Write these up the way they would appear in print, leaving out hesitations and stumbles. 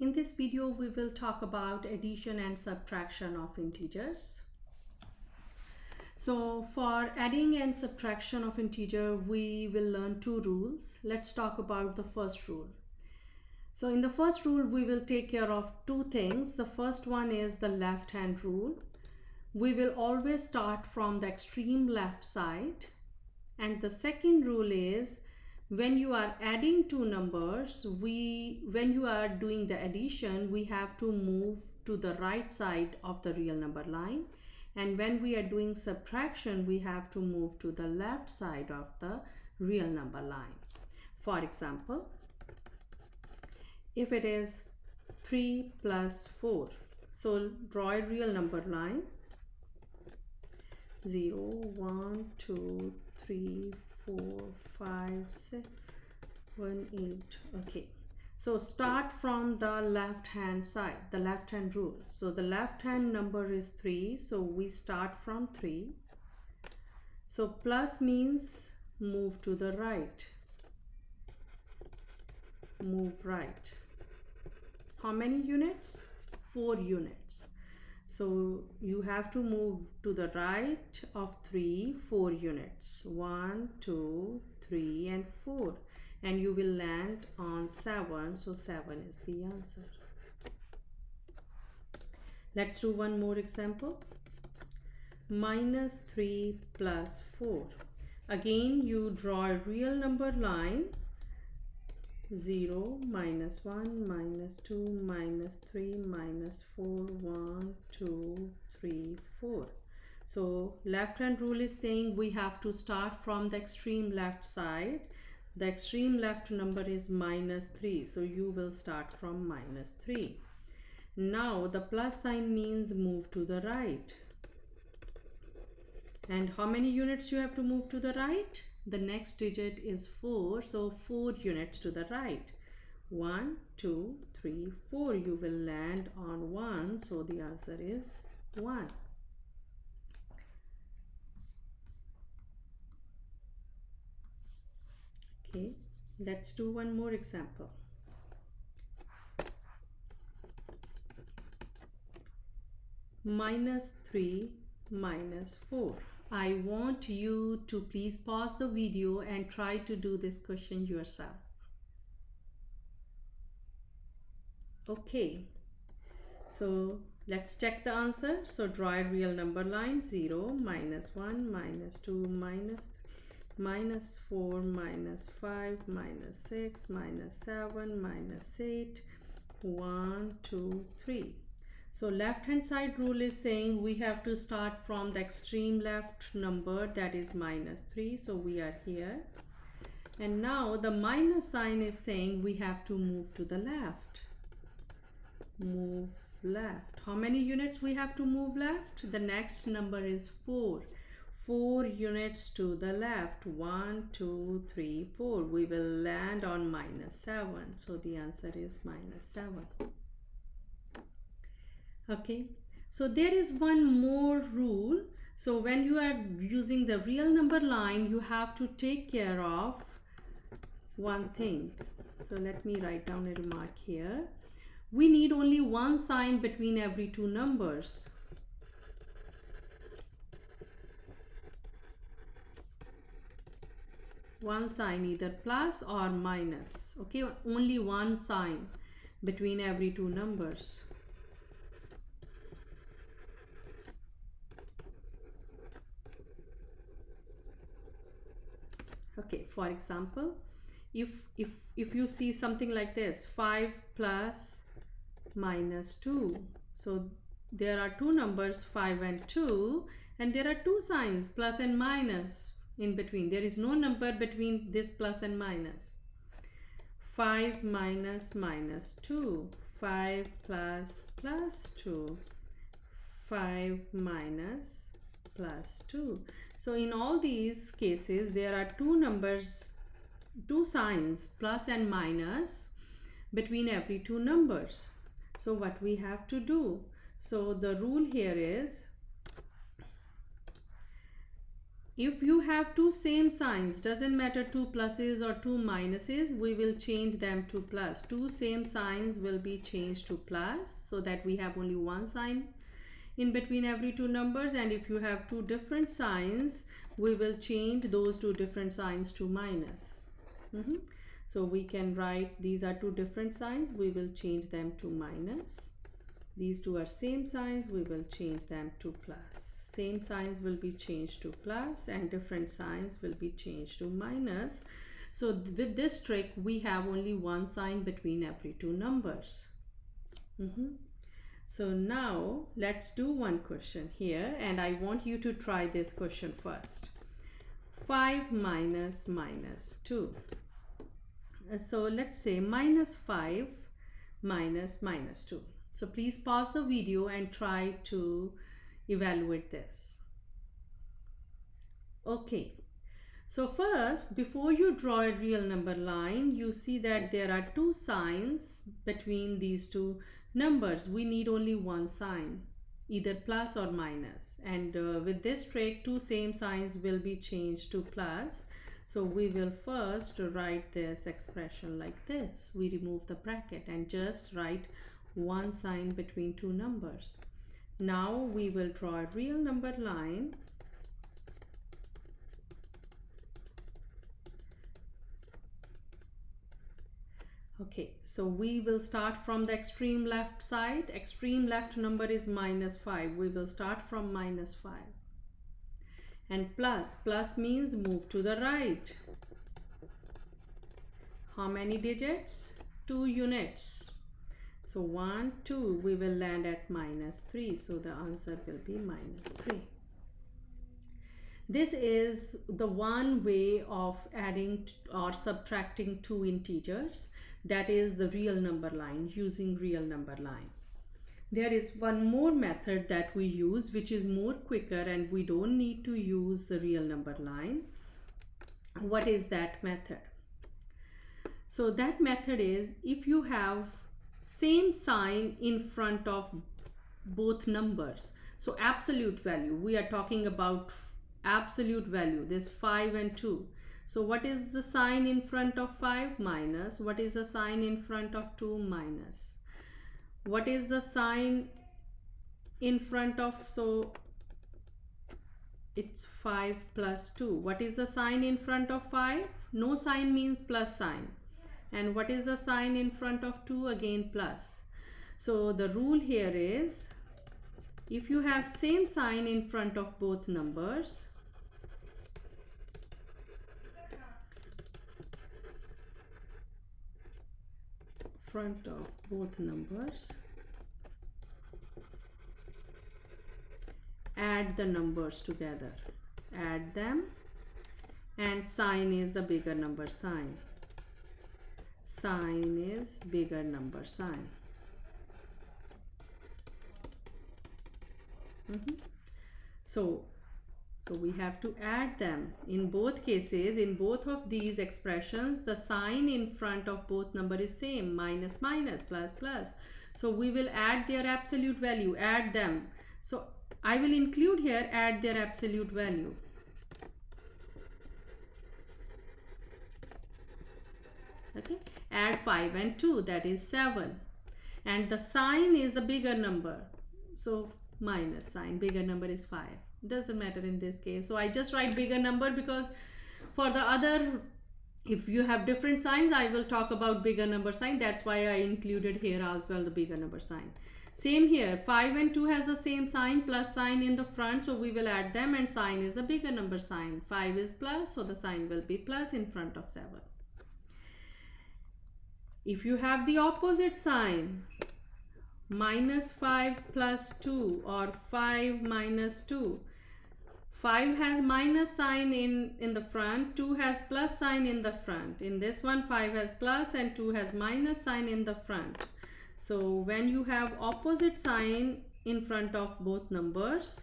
In this video, we will talk about addition and subtraction of integers. So for adding and subtraction of integer, we will learn two rules. Let's talk about the first rule. So in the first rule, we will take care of two things. The first one is the left hand rule. We will always start from the extreme left side. And the second rule is when you are adding two numbers, when you are doing the addition, we have to move to the right side of the real number line. And when we are doing subtraction, we have to move to the left side of the real number line. For example, if it is 3 plus 4, so draw a real number line. 0, 1, 2, 3, 4, 5, 6, 1, 8. Okay, so start from the left hand side, the left hand rule. So the left hand number is 3, so we start from 3. So plus means move to the right, move right. How many units? 4 units. So you have to move to the right of 3, 4 units. 1, 2, 3 and 4. And you will land on 7. So 7 is the answer. Let's do one more example. Minus 3 plus 4. Again, you draw a real number line. 0, minus 1, minus 2, minus 3, minus 4, 1, 2, 3, 4. So left hand rule is saying we have to start from the extreme left side. The extreme left number is minus 3. So you will start from minus 3. Now the plus sign means move to the right. And how many units you have to move to the right? The next digit is 4, so 4 units to the right. 1, 2, 3, 4. You will land on 1, so the answer is 1. Okay, let's do one more example. Minus 3 minus 4. I want you to please pause the video and try to do this question yourself. Okay, so let's check the answer. So draw a real number line. 0, minus 1, minus 2, minus 4, minus 5, minus 6, minus 7, minus 8, 1, 2, 3. So left hand side rule is saying we have to start from the extreme left number, that is minus 3. So we are here. And now the minus sign is saying we have to move to the left. Move left. How many units we have to move left? The next number is 4. 4 units to the left. 1, 2, 3, 4. We will land on minus 7. So the answer is minus 7. Okay, so there is one more rule. So when you are using the real number line, you have to take care of one thing. So let me write down a remark here. We need only one sign between every two numbers. One sign, either plus or minus. Okay, only one sign between every two numbers. Okay, for example, if you see something like this, 5 plus minus 2. So there are two numbers, 5 and 2, and there are two signs, plus and minus in between. There is no number between this plus and minus. 5 minus minus 2. 5 plus plus 2. 5 minus plus 2. So in all these cases, there are two numbers, two signs, plus and minus, between every two numbers. So what we have to do? So the rule here is, if you have two same signs, doesn't matter two pluses or two minuses, we will change them to plus. Two same signs will be changed to plus, so that we have only one sign in between every two numbers. And if you have two different signs, we will change those two different signs to minus. So we can write, these are two different signs, we will change them to minus. These two are same signs, we will change them to plus. Same signs will be changed to plus and different signs will be changed to minus. So with this trick, we have only one sign between every two numbers. So now let's do one question here, and I want you to try this question first. 5 minus minus 2. So let's say minus 5 minus minus 2. So please pause the video and try to evaluate this. Okay, so first, before you draw a real number line, you see that there are two signs between these two numbers. We need only one sign, either plus or minus, and with this trick, two same signs will be changed to plus. So we will first write this expression like this. We remove the bracket and just write one sign between two numbers. Now we will draw a real number line. Okay, so we will start from the extreme left side. Extreme left number is minus 5. We will start from minus 5. And plus means move to the right. How many digits? 2 units. So 1, 2, we will land at minus 3. So the answer will be minus 3. This is the one way of adding or subtracting two integers. That is the real number line, using real number line. There is one more method that we use, which is more quicker and we don't need to use the real number line. What is that method? So that method is, if you have same sign in front of both numbers. So absolute value, we are talking about absolute value, this 5 and 2. So what is the sign in front of 5? Minus. What is the sign in front of 2? Minus. What is the sign in front of, so it's 5 plus 2. What is the sign in front of 5? No sign means plus sign. And what is the sign in front of 2? Again plus. So the rule here is, if you have same sign in front of both numbers, add the numbers together, add them, and sign is the bigger number sign. Sign is bigger number sign. So we have to add them. In both cases, in both of these expressions, the sign in front of both number is same, minus minus, plus plus. So we will add their absolute value, add them. So I will include here add their absolute value. Okay, add 5 and 2, that is 7. And the sign is the bigger number. So minus sign, bigger number is 5. Doesn't matter in this case. So I just write bigger number, because for the other, if you have different signs, I will talk about bigger number sign. That's why I included here as well the bigger number sign. Same here, 5 and 2 has the same sign, plus sign in the front. So we will add them, and sign is the bigger number sign. 5 is plus, so the sign will be plus in front of 7. If you have the opposite sign, minus 5 plus 2 or 5 minus 2, 5 has minus sign in the front, 2 has plus sign in the front. In this one, 5 has plus and 2 has minus sign in the front. So when you have opposite sign in front of both numbers,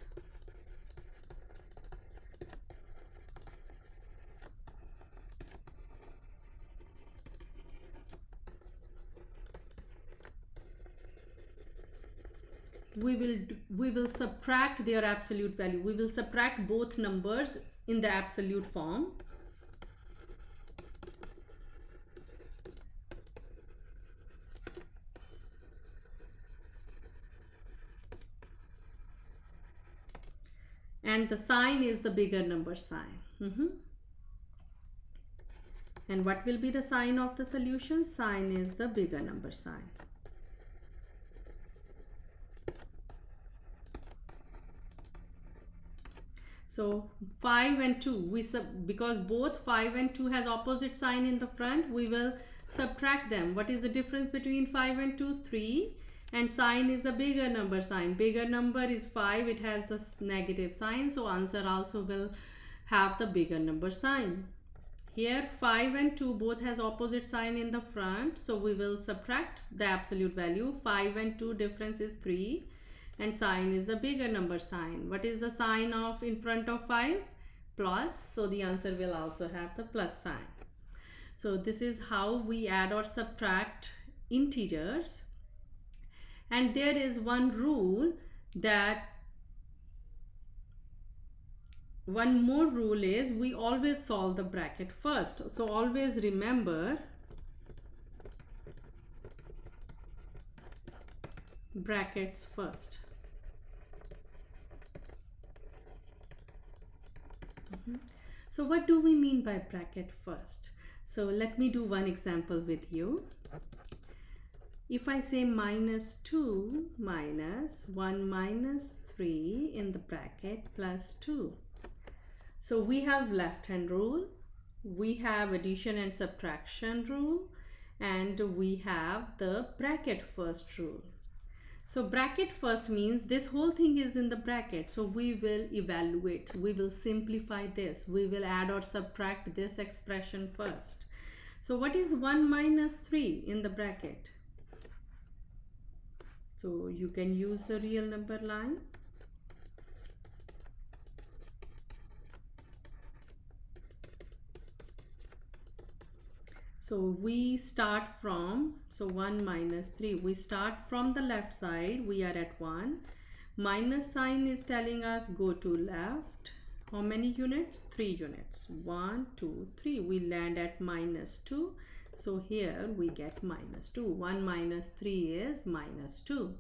we will subtract their absolute value. We will subtract both numbers in the absolute form. And the sign is the bigger number sign. And what will be the sign of the solution? Sign is the bigger number sign. So 5 and 2, because both 5 and 2 has opposite sign in the front, we will subtract them. What is the difference between 5 and 2? 3. And sign is the bigger number sign. Bigger number is 5. It has the negative sign. So answer also will have the bigger number sign. Here 5 and 2 both has opposite sign in the front. So we will subtract the absolute value. 5 and 2 difference is 3. And sign is the bigger number sign. What is the sign of in front of 5? Plus. So the answer will also have the plus sign. So this is how we add or subtract integers. And there is one rule one more rule is we always solve the bracket first. So always remember brackets first. So what do we mean by bracket first? So let me do one example with you. If I say minus 2 minus 1 minus 3 in the bracket plus 2. So we have left hand rule, we have addition and subtraction rule, and we have the bracket first rule. So bracket first means this whole thing is in the bracket. So we will evaluate, we will simplify this, we will add or subtract this expression first. So what is 1 minus 3 in the bracket? So you can use the real number line. So we start from, 1 minus 3, we start from the left side, we are at 1. Minus sign is telling us go to left. How many units? 3 units. 1, 2, 3. We land at minus 2. So here we get minus 2. 1 minus 3 is minus 2.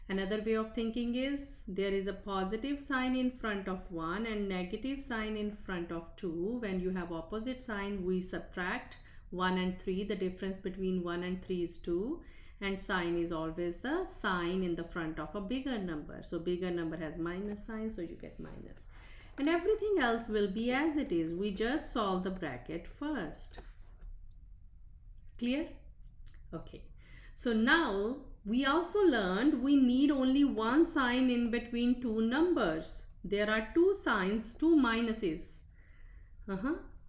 Another way of thinking is there is a positive sign in front of 1 and negative sign in front of 2. When you have opposite sign, we subtract 1 and 3. The difference between 1 and 3 is 2. And sign is always the sign in the front of a bigger number. So bigger number has minus sign, so you get minus. And everything else will be as it is. We just solve the bracket first. Clear? Okay. So now we also learned we need only one sign in between two numbers. There are two signs, two minuses.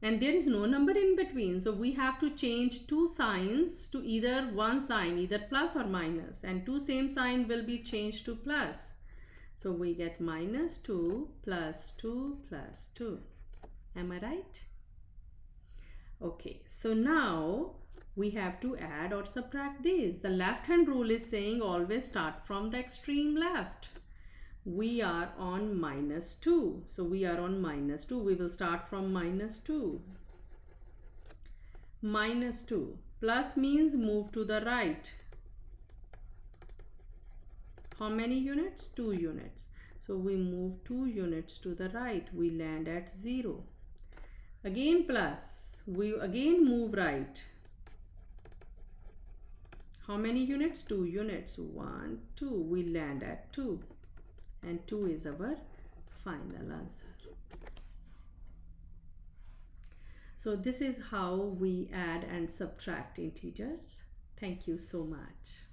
And there is no number in between. So we have to change two signs to either one sign, either plus or minus. And two same sign will be changed to plus. So we get minus 2 plus 2 plus 2. Am I right? Okay, so now we have to add or subtract these. The left hand rule is saying always start from the extreme left. We are on minus 2. So we are on minus 2. We will start from minus 2. Minus 2. Plus means move to the right. How many units? 2 units. So we move 2 units to the right. We land at 0. Again plus. We again move right. How many units? 2 units. 1, 2. We land at 2. And 2 is our final answer. So this is how we add and subtract integers. Thank you so much.